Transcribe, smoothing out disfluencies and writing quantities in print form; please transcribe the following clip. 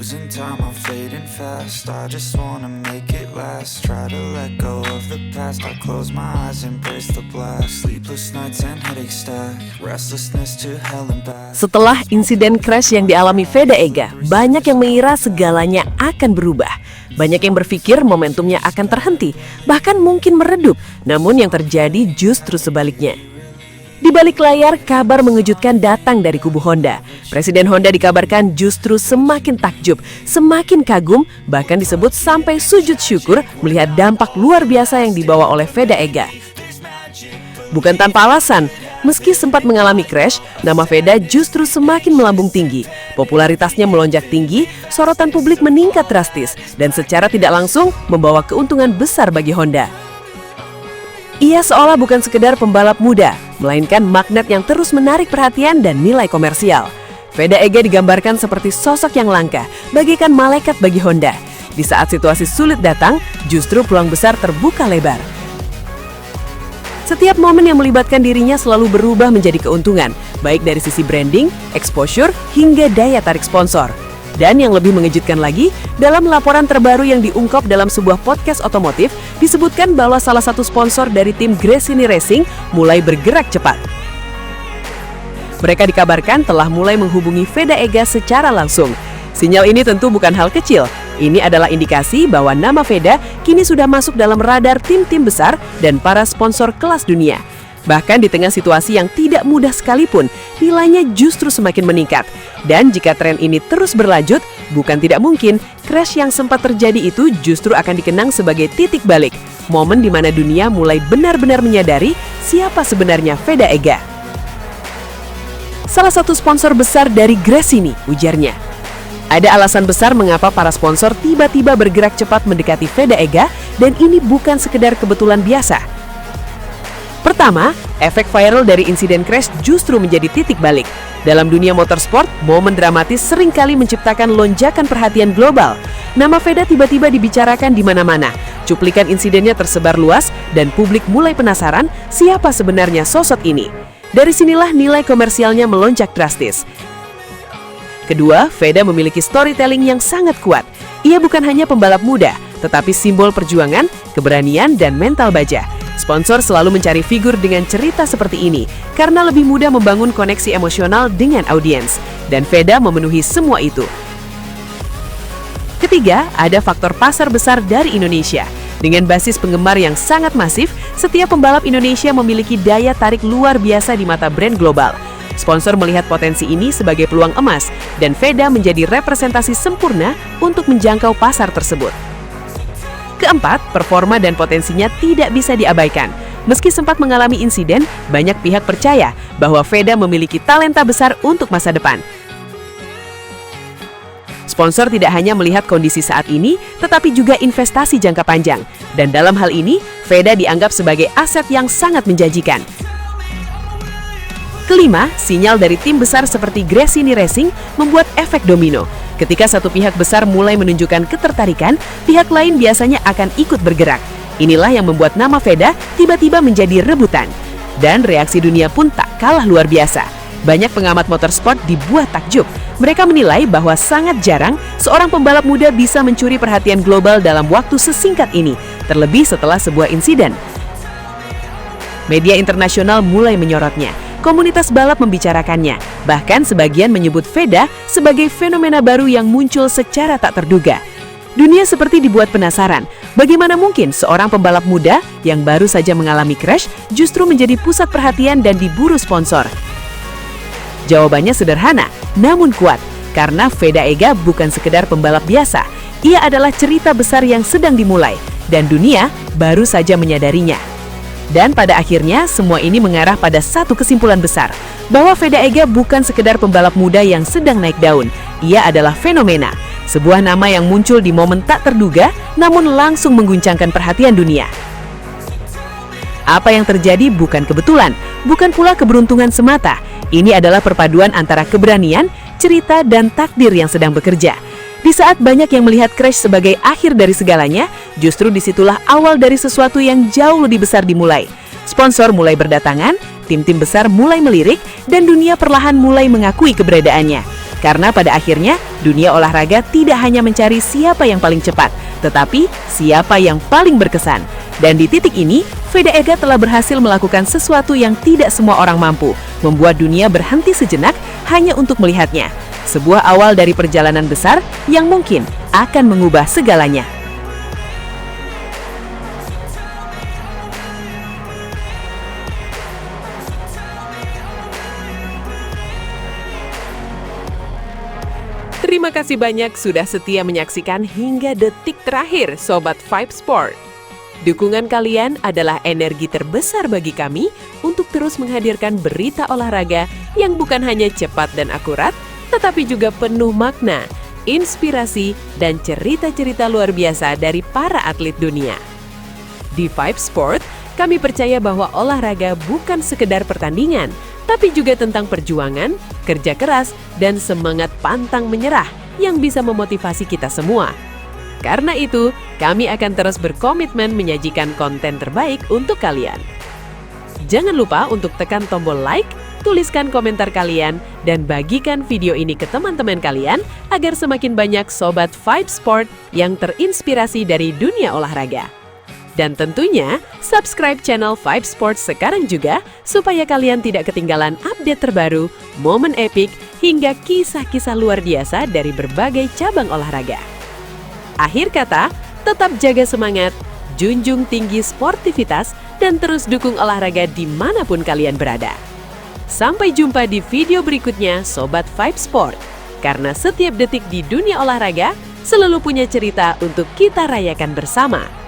losing time, I'm fading fast. I just wanna make it last. Try to let go of the past. I close my eyes, embrace the blast. Sleepless nights and headaches stack. Restlessness to hell and back. Setelah insiden crash yang dialami Veda Ega, banyak yang mengira segalanya akan berubah. Banyak yang berpikir momentumnya akan terhenti, bahkan mungkin meredup. Namun yang terjadi justru sebaliknya. Di balik layar, kabar mengejutkan datang dari kubu Honda. Presiden Honda dikabarkan justru semakin takjub, semakin kagum, bahkan disebut sampai sujud syukur melihat dampak luar biasa yang dibawa oleh Veda Ega. Bukan tanpa alasan, meski sempat mengalami crash, nama Veda justru semakin melambung tinggi. Popularitasnya melonjak tinggi, sorotan publik meningkat drastis, dan secara tidak langsung membawa keuntungan besar bagi Honda. Ia seolah bukan sekedar pembalap muda, melainkan magnet yang terus menarik perhatian dan nilai komersial. Veda Ega digambarkan seperti sosok yang langka, bagaikan malaikat bagi Honda. Di saat situasi sulit datang, justru peluang besar terbuka lebar. Setiap momen yang melibatkan dirinya selalu berubah menjadi keuntungan, baik dari sisi branding, exposure, hingga daya tarik sponsor. Dan yang lebih mengejutkan lagi, dalam laporan terbaru yang diungkap dalam sebuah podcast otomotif, disebutkan bahwa salah satu sponsor dari tim Gresini Racing mulai bergerak cepat. Mereka dikabarkan telah mulai menghubungi Veda Ega secara langsung. Sinyal ini tentu bukan hal kecil. Ini adalah indikasi bahwa nama Veda kini sudah masuk dalam radar tim-tim besar dan para sponsor kelas dunia. Bahkan di tengah situasi yang tidak mudah sekalipun, nilainya justru semakin meningkat. Dan jika tren ini terus berlanjut, bukan tidak mungkin crash yang sempat terjadi itu justru akan dikenang sebagai titik balik. Momen di mana dunia mulai benar-benar menyadari siapa sebenarnya Veda Ega. Salah satu sponsor besar dari Gresini, ujarnya. Ada alasan besar mengapa para sponsor tiba-tiba bergerak cepat mendekati Veda Ega, dan ini bukan sekedar kebetulan biasa. Pertama, efek viral dari insiden crash justru menjadi titik balik. Dalam dunia motorsport, momen dramatis seringkali menciptakan lonjakan perhatian global. Nama Veda tiba-tiba dibicarakan di mana-mana. Cuplikan insidennya tersebar luas dan publik mulai penasaran siapa sebenarnya sosok ini. Dari sinilah nilai komersialnya melonjak drastis. Kedua, Veda memiliki storytelling yang sangat kuat. Ia bukan hanya pembalap muda, tetapi simbol perjuangan, keberanian, dan mental baja. Sponsor selalu mencari figur dengan cerita seperti ini karena lebih mudah membangun koneksi emosional dengan audiens. Dan Veda memenuhi semua itu. Ketiga, ada faktor pasar besar dari Indonesia. Dengan basis penggemar yang sangat masif, setiap pembalap Indonesia memiliki daya tarik luar biasa di mata brand global. Sponsor melihat potensi ini sebagai peluang emas, dan Veda menjadi representasi sempurna untuk menjangkau pasar tersebut. Keempat, performa dan potensinya tidak bisa diabaikan. Meski sempat mengalami insiden, banyak pihak percaya bahwa Veda memiliki talenta besar untuk masa depan. Sponsor tidak hanya melihat kondisi saat ini, tetapi juga investasi jangka panjang. Dan dalam hal ini, Veda dianggap sebagai aset yang sangat menjanjikan. Kelima, sinyal dari tim besar seperti Gresini Racing membuat efek domino. Ketika satu pihak besar mulai menunjukkan ketertarikan, pihak lain biasanya akan ikut bergerak. Inilah yang membuat nama Veda tiba-tiba menjadi rebutan. Dan reaksi dunia pun tak kalah luar biasa. Banyak pengamat motorsport dibuat takjub. Mereka menilai bahwa sangat jarang seorang pembalap muda bisa mencuri perhatian global dalam waktu sesingkat ini, terlebih setelah sebuah insiden. Media internasional mulai menyorotnya. Komunitas balap membicarakannya. Bahkan sebagian menyebut Veda sebagai fenomena baru yang muncul secara tak terduga. Dunia seperti dibuat penasaran. Bagaimana mungkin seorang pembalap muda yang baru saja mengalami crash justru menjadi pusat perhatian dan diburu sponsor? Jawabannya sederhana, namun kuat. Karena Veda Ega bukan sekedar pembalap biasa. Ia adalah cerita besar yang sedang dimulai. Dan dunia baru saja menyadarinya. Dan pada akhirnya, semua ini mengarah pada satu kesimpulan besar, bahwa Veda Ega bukan sekedar pembalap muda yang sedang naik daun. Ia adalah fenomena, sebuah nama yang muncul di momen tak terduga, namun langsung mengguncangkan perhatian dunia. Apa yang terjadi bukan kebetulan, bukan pula keberuntungan semata. Ini adalah perpaduan antara keberanian, cerita, dan takdir yang sedang bekerja. Di saat banyak yang melihat crash sebagai akhir dari segalanya, justru disitulah awal dari sesuatu yang jauh lebih besar dimulai. Sponsor mulai berdatangan, tim-tim besar mulai melirik, dan dunia perlahan mulai mengakui keberadaannya. Karena pada akhirnya, dunia olahraga tidak hanya mencari siapa yang paling cepat, tetapi siapa yang paling berkesan. Dan di titik ini, Veda Ega telah berhasil melakukan sesuatu yang tidak semua orang mampu, membuat dunia berhenti sejenak hanya untuk melihatnya. Sebuah awal dari perjalanan besar yang mungkin akan mengubah segalanya. Terima kasih banyak sudah setia menyaksikan hingga detik terakhir Sobat Vibe Sport. Dukungan kalian adalah energi terbesar bagi kami untuk terus menghadirkan berita olahraga yang bukan hanya cepat dan akurat, tetapi juga penuh makna, inspirasi, dan cerita-cerita luar biasa dari para atlet dunia. Di Vibe Sport, kami percaya bahwa olahraga bukan sekedar pertandingan, tapi juga tentang perjuangan, kerja keras, dan semangat pantang menyerah yang bisa memotivasi kita semua. Karena itu, kami akan terus berkomitmen menyajikan konten terbaik untuk kalian. Jangan lupa untuk tekan tombol like, tuliskan komentar kalian, dan bagikan video ini ke teman-teman kalian agar semakin banyak Sobat Vibe Sport yang terinspirasi dari dunia olahraga. Dan tentunya, subscribe channel Vibe Sports sekarang juga supaya kalian tidak ketinggalan update terbaru, momen epik, hingga kisah-kisah luar biasa dari berbagai cabang olahraga. Akhir kata, tetap jaga semangat, junjung tinggi sportivitas, dan terus dukung olahraga dimanapun kalian berada. Sampai jumpa di video berikutnya Sobat Vibe Sport, karena setiap detik di dunia olahraga selalu punya cerita untuk kita rayakan bersama.